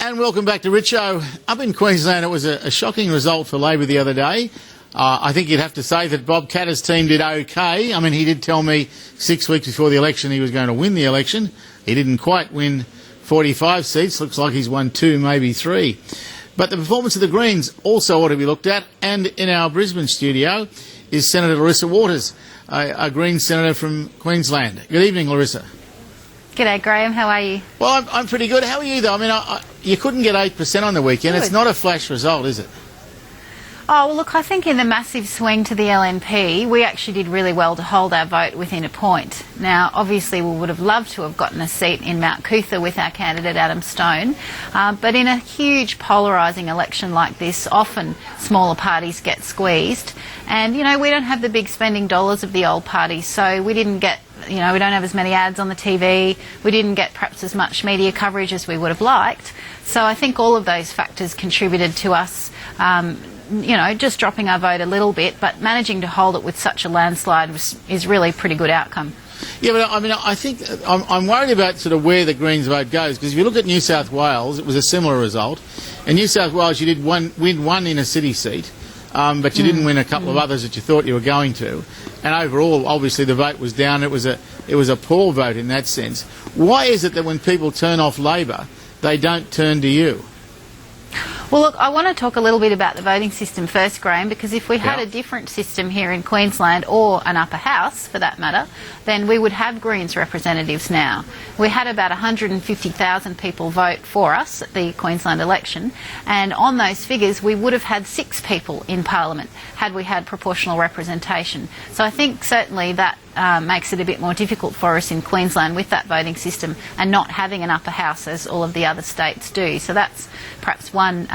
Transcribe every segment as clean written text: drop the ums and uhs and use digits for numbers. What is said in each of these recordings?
And welcome back to Richo. Up in Queensland, it was a shocking result for Labor the other day. I think you'd have to say that Bob Katter's team did okay. I mean, he did tell me 6 weeks before the election he was going to win the election. He didn't quite win 45 seats. Looks like he's won 2, maybe 3. But the performance of the Greens also ought to be looked at. And in our Brisbane studio is Senator Larissa Waters, a Green senator from Queensland. Good evening, Larissa. G'day, Graham. How are you? Well, I'm pretty good. How are you, though? I mean, you couldn't get 8% on the weekend. Good. It's not a flash result, is it? Oh, well, look, I think in the massive swing to the LNP, we actually did really well to hold our vote within a point. Now, obviously, we would have loved to have gotten a seat in Mount Cootha with our candidate, Adam Stone. But in a huge polarising election like this, often smaller parties get squeezed. And, you know, we don't have the big spending dollars of the old parties, so we didn't get, you know, we don't have as many ads on the TV. We didn't get perhaps as much media coverage as we would have liked. So I think all of those factors contributed to us you know, just dropping our vote a little bit, but managing to hold it with such a landslide is really a pretty good outcome. Yeah, but I mean, I think I'm worried about sort of where the Greens vote goes, because if you look at New South Wales, it was a similar result. In New South Wales, you did win one in a city seat, but you didn't win a couple of others that you thought you were going to. And overall, obviously, the vote was down. It was a poor vote in that sense. Why is it that when people turn off Labor, they don't turn to you? Well, look, I want to talk a little bit about the voting system first, Graham, because if we had a different system here in Queensland, or an upper house for that matter, then we would have Greens representatives now. We had about 150,000 people vote for us at the Queensland election, and on those figures we would have had 6 people in Parliament had we had proportional representation. So I think certainly that makes it a bit more difficult for us in Queensland with that voting system and not having an upper house as all of the other states do. So that's perhaps one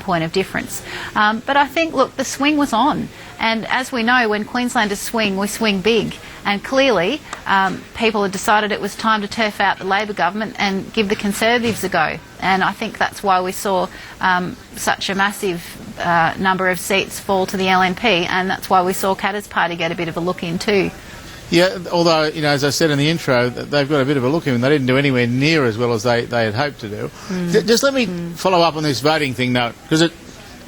point of difference. But I think, look, the swing was on. And as we know, when Queenslanders swing, we swing big. And clearly, people had decided it was time to turf out the Labor government and give the Conservatives a go. And I think that's why we saw such a massive number of seats fall to the LNP, and that's why we saw Katter's party get a bit of a look in too. Yeah, although, you know, as I said in the intro, they've got a bit of a look in. They didn't do anywhere near as well as they had hoped to do. Just let me follow up on this voting thing, though, because it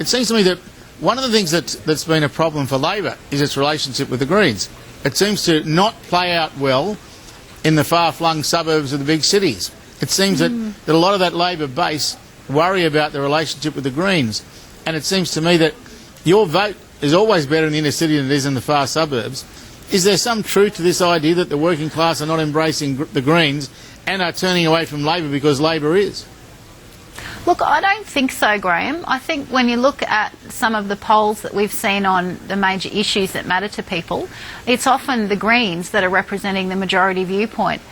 seems to me that one of the things that's been a problem for Labor is its relationship with the Greens. It seems to not play out well in the far-flung suburbs of the big cities. It seems that a lot of that Labor base worry about the relationship with the Greens. And it seems to me that your vote is always better in the inner city than it is in the far suburbs. Is there some truth to this idea that the working class are not embracing the Greens and are turning away from Labor because Labor is? Look, I don't think so, Graham. I think when you look at some of the polls that we've seen on the major issues that matter to people, it's often the Greens that are representing the majority viewpoint.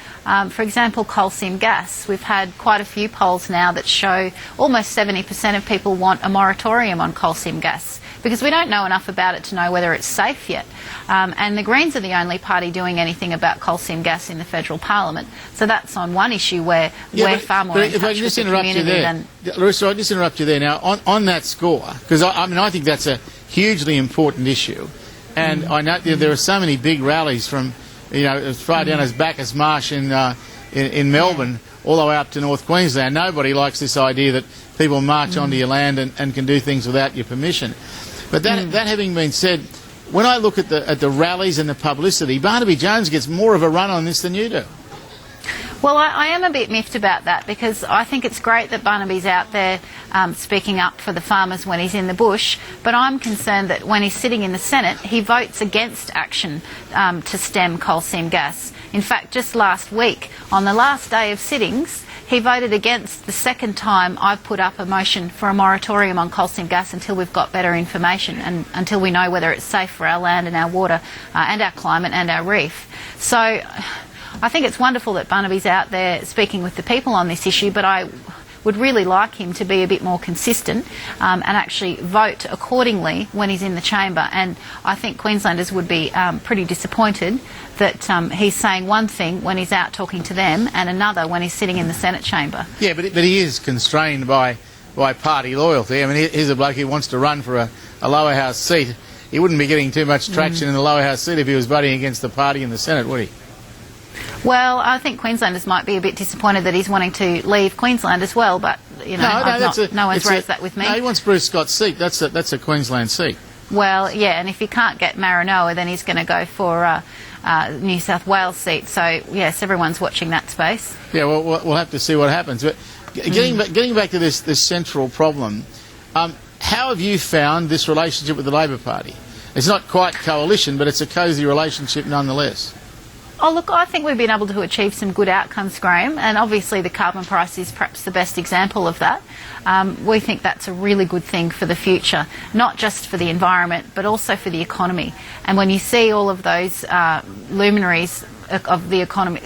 For example, coal seam gas. We've had quite a few polls now that show almost 70% of people want a moratorium on coal seam gas, because we don't know enough about it to know whether it's safe yet. And the Greens are the only party doing anything about coal seam gas in the federal parliament. So that's on one issue where we're far more in touch with the community than... Larissa, I'll just interrupt you there. Now, on that score, because I think that's a hugely important issue. And I know there are so many big rallies from, you know, as far down as Bacchus Marsh in Melbourne, all the way up to North Queensland. Nobody likes this idea that people march onto your land and can do things without your permission. But that having been said, when I look at the rallies and the publicity, Barnaby Jones gets more of a run on this than you do. Well, I am a bit miffed about that, because I think it's great that Barnaby's out there speaking up for the farmers when he's in the bush, but I'm concerned that when he's sitting in the Senate, he votes against action to stem coal seam gas. In fact, just last week, on the last day of sittings, he voted against the second time I've put up a motion for a moratorium on coal seam gas until we've got better information and until we know whether it's safe for our land and our water and our climate and our reef. So I think it's wonderful that Barnaby's out there speaking with the people on this issue, but I would really like him to be a bit more consistent and actually vote accordingly when he's in the chamber. And I think Queenslanders would be pretty disappointed that he's saying one thing when he's out talking to them and another when he's sitting in the Senate chamber. Yeah, but he is constrained by party loyalty. I mean, here's a bloke who wants to run for a lower house seat. He wouldn't be getting too much traction in the lower house seat if he was voting against the party in the Senate, would he? Well, I think Queenslanders might be a bit disappointed that he's wanting to leave Queensland as well, but no one's raised that with me. No, he wants Bruce Scott's seat. That's a Queensland seat. Well, yeah, and if he can't get Maranoa, then he's going to go for New South Wales seat. So, yes, everyone's watching that space. Yeah, well, we'll have to see what happens. But getting back to this central problem, how have you found this relationship with the Labor Party? It's not quite coalition, but it's a cosy relationship nonetheless. Oh, look, I think we've been able to achieve some good outcomes, Graham, and obviously the carbon price is perhaps the best example of that. We think that's a really good thing for the future, not just for the environment, but also for the economy. And when you see all of those luminaries of the economy,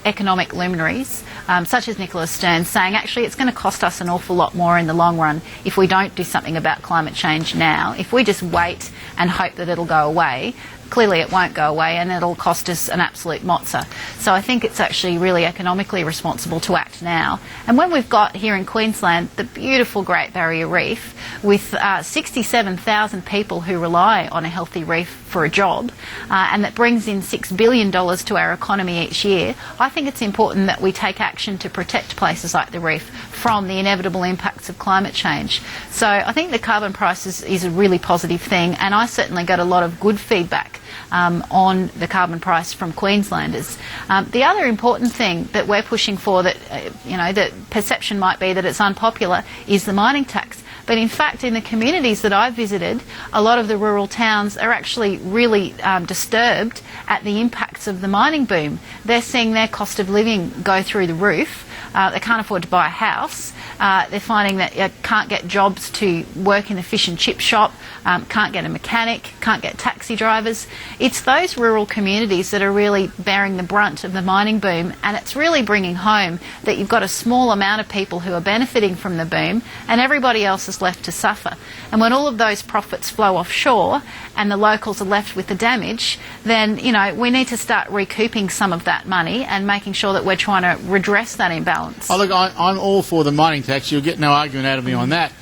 economic luminaries, such as Nicola Sturgeon, saying actually it's going to cost us an awful lot more in the long run if we don't do something about climate change now. If we just wait and hope that it'll go away, clearly it won't go away and it'll cost us an absolute mozza. So I think it's actually really economically responsible to act now. And when we've got here in Queensland the beautiful Great Barrier Reef with 67,000 people who rely on a healthy reef for a job, and that brings in $6 billion to our economy each year, I think it's important that we take action to protect places like the reef from the inevitable impacts of climate change. So I think the carbon price is a really positive thing, and I certainly got a lot of good feedback on the carbon price from Queenslanders. The other important thing that we're pushing for that, that perception might be that it's unpopular is the mining tax. But in fact, in the communities that I've visited, a lot of the rural towns are actually really disturbed at the impacts of the mining boom. They're seeing their cost of living go through the roof. They can't afford to buy a house. They're finding that you can't get jobs to work in the fish and chip shop, can't get a mechanic, can't get taxi drivers. It's those rural communities that are really bearing the brunt of the mining boom, and it's really bringing home that you've got a small amount of people who are benefiting from the boom and everybody else is left to suffer. And when all of those profits flow offshore and the locals are left with the damage, then, we need to start recouping some of that money and making sure that we're trying to redress that imbalance. Oh, look, I'm all for the mining tax. You'll get no argument out of me on that.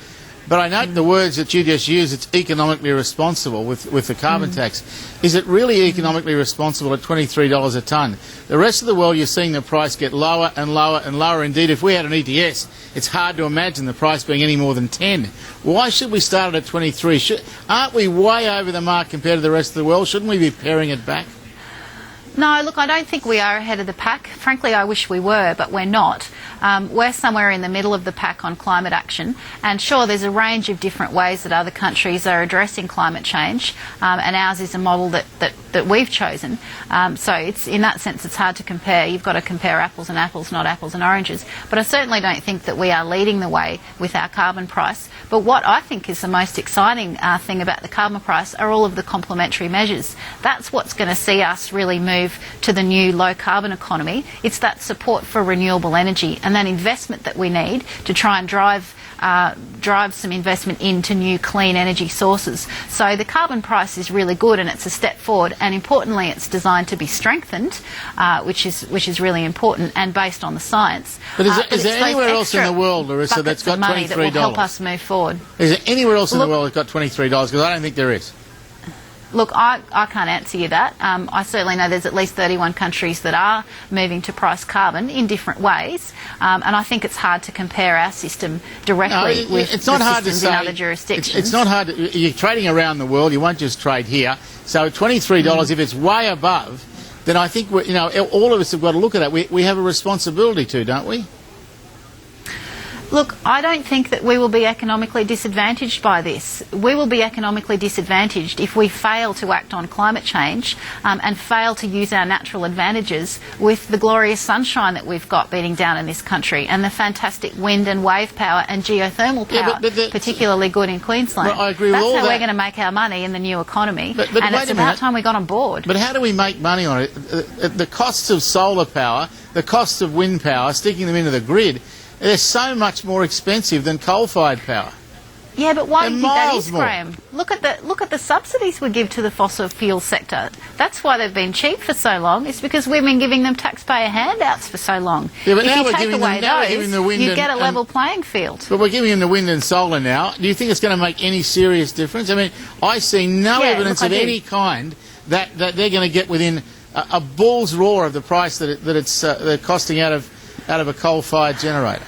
But I note the words that you just used, it's economically responsible with the carbon tax. Is it really economically responsible at $23 a tonne? The rest of the world, you're seeing the price get lower and lower and lower. Indeed, if we had an ETS, it's hard to imagine the price being any more than 10. Why should we start it at 23? Aren't we way over the mark compared to the rest of the world? Shouldn't we be paring it back? No, look, I don't think we are ahead of the pack. Frankly, I wish we were, but we're not. We're somewhere in the middle of the pack on climate action, and sure, there's a range of different ways that other countries are addressing climate change, and ours is a model that we've chosen. So it's, in that sense, it's hard to compare. You've got to compare apples and apples, not apples and oranges. But I certainly don't think that we are leading the way with our carbon price. But what I think is the most exciting thing about the carbon price are all of the complementary measures. That's what's going to see us really move to the new low carbon economy. It's that support for renewable energy and that investment that we need to try and drive some investment into new clean energy sources. So the carbon price is really good and it's a step forward, and importantly it's designed to be strengthened, which is really important and based on the science. But is there anywhere else in the world, Larissa, that's got $23? That will help us move forward. Is there anywhere else in the world that's got $23? Because I don't think there is. Look, I can't answer you that. I certainly know there's at least 31 countries that are moving to price carbon in different ways, and I think it's hard to compare our system directly with it's not the hard systems to say, in other jurisdictions. It's not hard. You're trading around the world. You won't just trade here. So $23, if it's way above, then I think all of us have got to look at that. We have a responsibility to, don't we? Look, I don't think that we will be economically disadvantaged by this. We will be economically disadvantaged if we fail to act on climate change and fail to use our natural advantages with the glorious sunshine that we've got beating down in this country and the fantastic wind and wave power and geothermal power, particularly good in Queensland. I agree with That's all how that. we're going to make our money in the new economy, but and it's about time we got on board. But how do we make money on it? The costs of solar power, the costs of wind power, sticking them into the grid, they're so much more expensive than coal-fired power. Yeah, but why do you think that is, more. Graham? Look at the subsidies we give to the fossil fuel sector. That's why they've been cheap for so long. It's because we've been giving them taxpayer handouts for so long. Yeah, but if now you we're take giving away them the wind you get a level playing field. But we're giving them the wind and solar now. Do you think it's going to make any serious difference? I mean, I see no evidence of any kind that they're going to get within a bull's roar of the price that it's they're costing out of a coal-fired generator.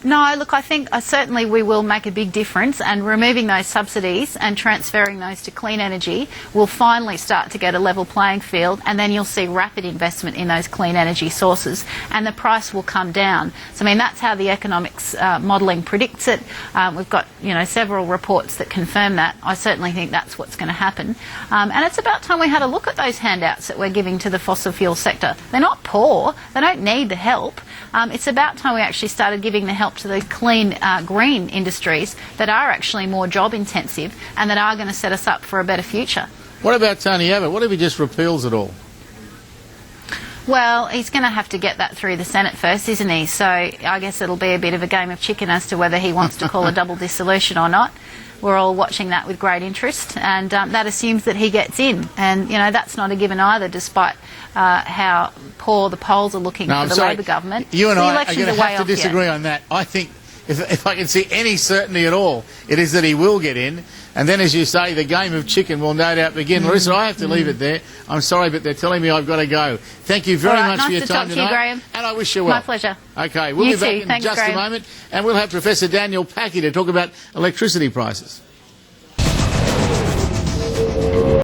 No, look, I think certainly we will make a big difference, and removing those subsidies and transferring those to clean energy will finally start to get a level playing field, and then you'll see rapid investment in those clean energy sources, and the price will come down. So, I mean, that's how the economics modelling predicts it. We've got, several reports that confirm that. I certainly think that's what's going to happen. And it's about time we had a look at those handouts that we're giving to the fossil fuel sector. They're not poor. They don't need the help. It's about time we actually started giving the help to those clean, green industries that are actually more job intensive and that are going to set us up for a better future. What about Tony Abbott? What if he just repeals it all? Well, he's going to have to get that through the Senate first, isn't he? So I guess it'll be a bit of a game of chicken as to whether he wants to call a double dissolution or not. We're all watching that with great interest, and that assumes that he gets in. And, that's not a given either, despite how poor the polls are looking for the Labor government. You and I are going to have to disagree on that. I think if I can see any certainty at all, it is that he will get in. And then, as you say, the game of chicken will no doubt begin. Larissa, I have to leave it there. I'm sorry, but they're telling me I've got to go. Thank you very much for your time tonight. You, Graham. And I wish you well. My pleasure. Okay, we'll be back in just a moment, and we'll have Professor Daniel Packy to talk about electricity prices.